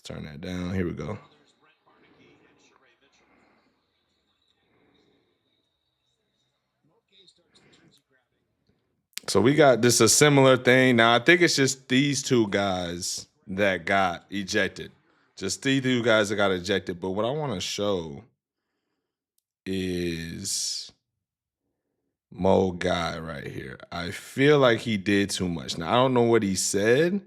Let's turn that down. Here we go. So we got this a similar thing. Now I think it's just these two guys that got ejected. Just these two guys that got ejected. But what I want to show is Mo Guy right here. I feel like he did too much. Now I don't know what he said,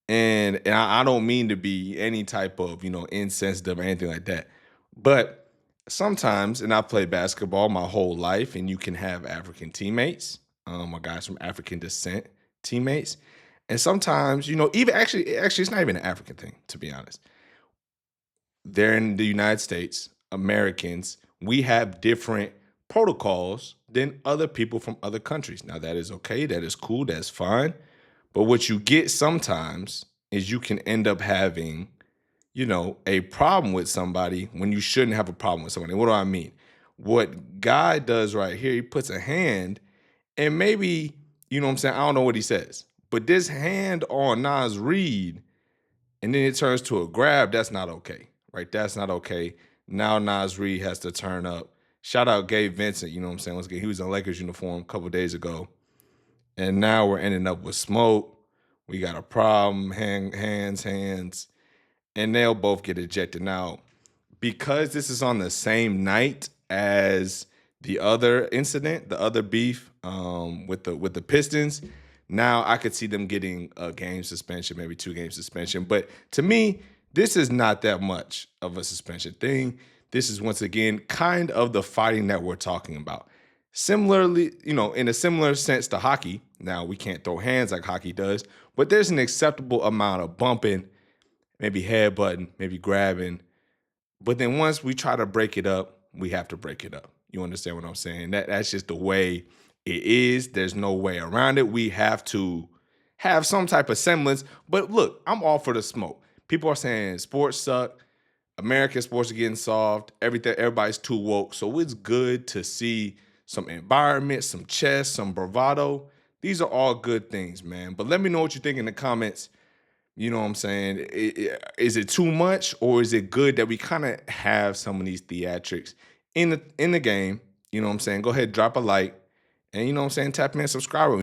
and I don't mean to be any type of insensitive or anything like that, but sometimes, and I've played basketball my whole life, and you can have African teammates, or guys from African descent teammates, and sometimes even actually it's not even an African thing, to be honest. They're in the United States, Americans, we have different protocols than other people from other countries. Now, that is okay. That is cool. That's fine. But what you get sometimes is you can end up having, a problem with somebody when you shouldn't have a problem with somebody. What do I mean? What Guy does right here, he puts a hand, and maybe, what I'm saying? I don't know what he says. But this hand on Nas Reed, and then it turns to a grab, that's not okay, right? That's not okay. Now Nas Reed has to turn up. Shout out Gabe Vincent, you know what I'm saying? Once again, he was in Lakers uniform a couple days ago. And now we're ending up with smoke. We got a problem, hands, and they'll both get ejected. Now, because this is on the same night as the other incident, the other beef with the Pistons, now I could see them getting a game suspension, maybe 2 game suspension. But to me, this is not that much of a suspension thing. This is, once again, kind of the fighting that we're talking about. Similarly, in a similar sense to hockey, now we can't throw hands like hockey does, but there's an acceptable amount of bumping, maybe headbutting, maybe grabbing. But then once we try to break it up, we have to break it up. You understand what I'm saying? That's just the way it is. There's no way around it. We have to have some type of semblance. But look, I'm all for the smoke. People are saying sports suck. American sports are getting soft. Everybody's too woke. So it's good to see some environment, some chess, some bravado. These are all good things, man. But let me know what you think in the comments. You know what I'm saying? Is it too much, or is it good that we kind of have some of these theatrics in the game? You know what I'm saying? Go ahead, drop a like, and tap in, subscribe.